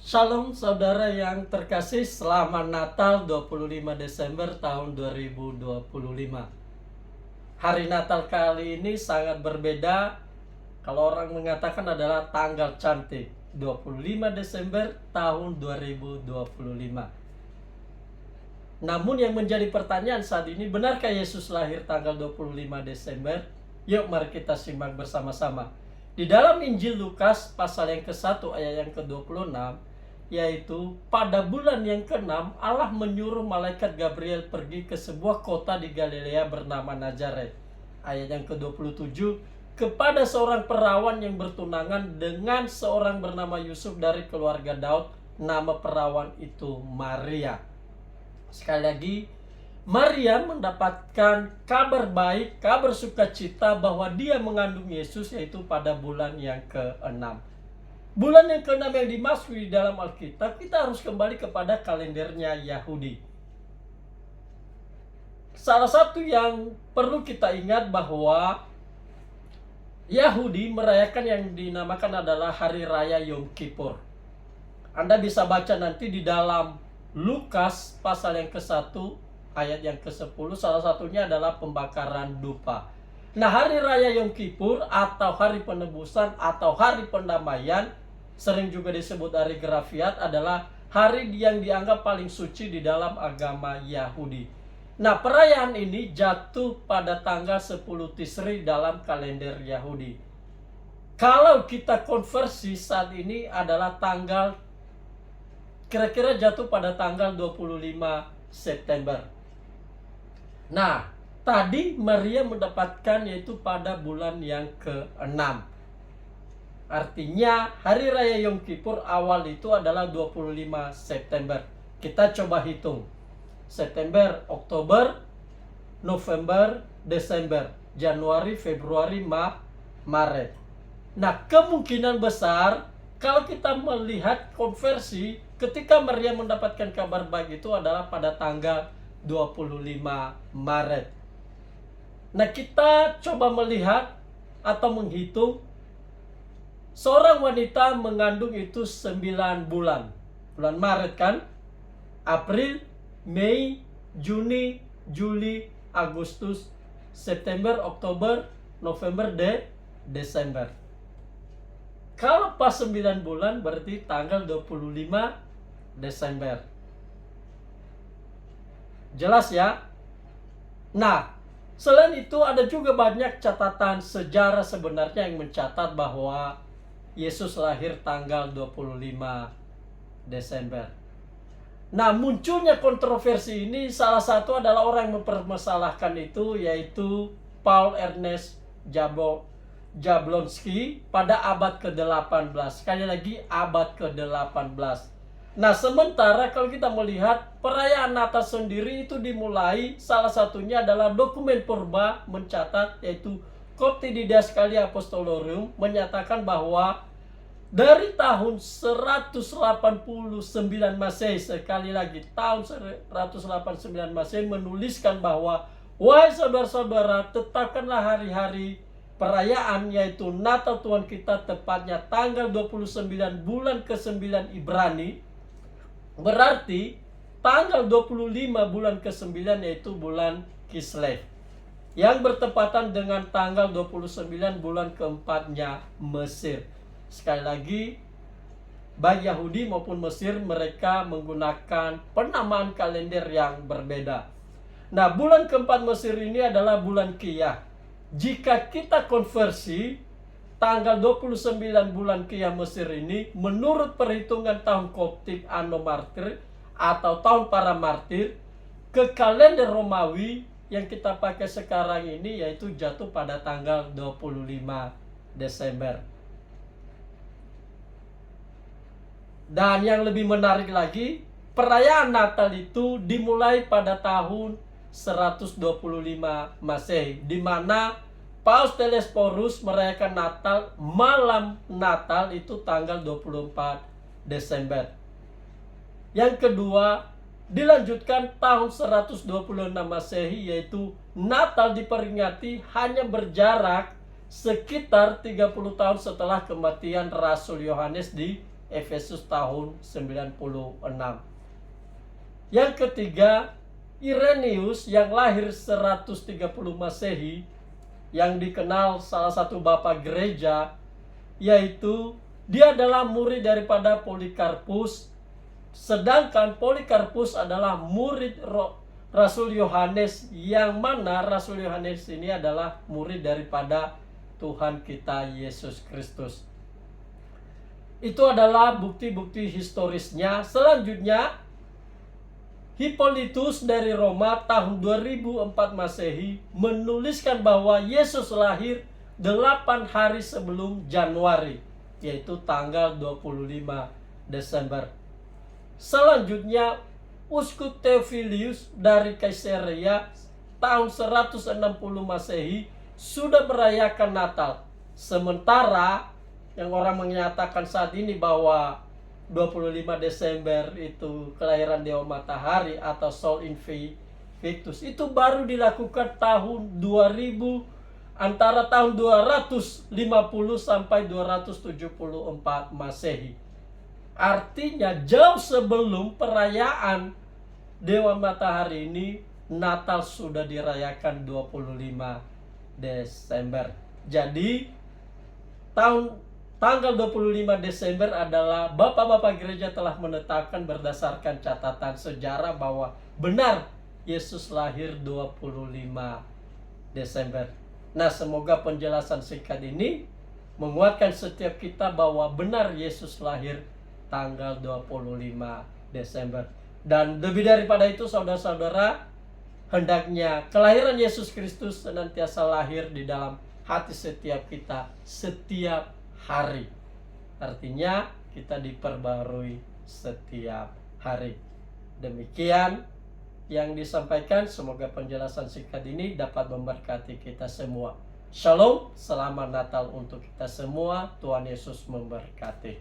Shalom saudara yang terkasih, selamat Natal 25 Desember tahun 2025. Hari Natal kali ini sangat berbeda. Kalau orang mengatakan adalah tanggal cantik, 25 Desember tahun 2025. Namun yang menjadi pertanyaan saat ini, benarkah Yesus lahir tanggal 25 Desember? Yuk mari kita simak bersama-sama. Di dalam Injil Lukas pasal yang ke-1 ayat yang ke-26, yaitu pada bulan yang ke-6 Allah menyuruh malaikat Gabriel pergi ke sebuah kota di Galilea bernama Nazaret. Ayat yang ke-27, kepada seorang perawan yang bertunangan dengan seorang bernama Yusuf dari keluarga Daud, nama perawan itu Maria. Sekali lagi, Maria mendapatkan kabar baik, kabar sukacita bahwa dia mengandung Yesus, yaitu pada bulan yang ke-6. Bulan yang ke-6 yang dimaksud di dalam Alkitab, kita harus kembali kepada kalendernya Yahudi. Salah satu yang perlu kita ingat bahwa Yahudi merayakan yang dinamakan adalah Hari Raya Yom Kippur. Anda bisa baca nanti di dalam Lukas pasal yang ke-1 ayat yang ke-10, salah satunya adalah pembakaran dupa. Nah, Hari Raya Yom Kippur atau Hari Penebusan atau Hari Pendamaian, sering juga disebut Hari Gerafiat, adalah hari yang dianggap paling suci di dalam agama Yahudi. Nah, perayaan ini jatuh pada tanggal 10 Tisri dalam kalender Yahudi. Kalau kita konversi saat ini adalah tanggal kira-kira jatuh pada tanggal 25 September. Nah, tadi Maria mendapatkan yaitu pada bulan yang ke-6. Artinya Hari Raya Yom Kippur awal itu adalah 25 September. Kita coba hitung. September, Oktober, November, Desember, Januari, Februari, Maret. Nah, kemungkinan besar kalau kita melihat konversi ketika Maria mendapatkan kabar baik itu adalah pada tanggal 25 Maret. Nah, kita coba melihat atau menghitung seorang wanita mengandung itu 9 bulan. Bulan Maret kan? April, Mei, Juni, Juli, Agustus, September, Oktober, November, Desember. Kalau pas 9 bulan berarti tanggal 25 Desember. Jelas ya? Nah, selain itu ada juga banyak catatan sejarah sebenarnya yang mencatat bahwa Yesus lahir tanggal 25 Desember. Nah, munculnya kontroversi ini salah satu adalah orang yang mempermasalahkan itu, yaitu Paul Ernest Jablonski pada abad ke-18. Sekali lagi abad ke-18. Nah, sementara kalau kita melihat perayaan Natal sendiri itu dimulai, salah satunya adalah dokumen purba mencatat, yaitu Coptididas Kali Apostolorum, menyatakan bahwa dari tahun 189 Masehi, sekali lagi tahun 189 Masehi, menuliskan bahwa wahai saudara-saudara, tetapkanlah hari-hari perayaan yaitu Natal Tuhan kita tepatnya tanggal 29 bulan ke-9 Ibrani. Berarti tanggal 25 bulan ke-9 yaitu bulan Kislev, yang bertepatan dengan tanggal 29 bulan keempatnya Mesir. Sekali lagi, baik Yahudi maupun Mesir mereka menggunakan penamaan kalender yang berbeda. Nah, bulan keempat Mesir ini adalah bulan Kiyah. Jika kita konversi, tanggal 29 bulan Kiyah Mesir ini menurut perhitungan tahun Koptik Anno Martir atau tahun para martir ke kalender Romawi yang kita pakai sekarang ini, yaitu jatuh pada tanggal 25 Desember. Dan yang lebih menarik lagi, perayaan Natal itu dimulai pada tahun 125 Masehi, di mana Paus Telesporus merayakan Natal, malam Natal itu tanggal 24 Desember. Yang kedua, dilanjutkan tahun 126 Masehi, yaitu Natal diperingati hanya berjarak sekitar 30 tahun setelah kematian Rasul Yohanes di Efesus tahun 96. Yang ketiga, Irenaeus yang lahir 130 Masehi, yang dikenal salah satu bapak gereja, yaitu dia adalah murid daripada Polikarpus, sedangkan Polikarpus adalah murid Rasul Yohanes, yang mana Rasul Yohanes ini adalah murid daripada Tuhan kita Yesus Kristus. Itu adalah bukti-bukti historisnya. Selanjutnya, Hippolytus dari Roma tahun 2004 Masehi menuliskan bahwa Yesus lahir 8 hari sebelum Januari, yaitu tanggal 25 Desember. Selanjutnya, Uskup Theophilus dari Kaisarea tahun 160 Masehi sudah merayakan Natal. Sementara yang orang menyatakan saat ini bahwa 25 Desember itu kelahiran Dewa Matahari atau Sol Invictus, itu baru dilakukan tahun 2000, antara tahun 250 sampai 274 Masehi. Artinya jauh sebelum perayaan Dewa Matahari ini, Natal sudah dirayakan 25 Desember. Jadi tanggal 25 Desember adalah bapak-bapak gereja telah menetapkan berdasarkan catatan sejarah bahwa benar Yesus lahir 25 Desember. Nah, semoga penjelasan singkat ini menguatkan setiap kita bahwa benar Yesus lahir tanggal 25 Desember. Dan lebih daripada itu, saudara-saudara, hendaknya kelahiran Yesus Kristus senantiasa lahir di dalam hati setiap kita setiap hari. Artinya kita diperbarui setiap hari. Demikian yang disampaikan. Semoga penjelasan singkat ini dapat memberkati kita semua. Shalom, selamat Natal untuk kita semua. Tuhan Yesus memberkati.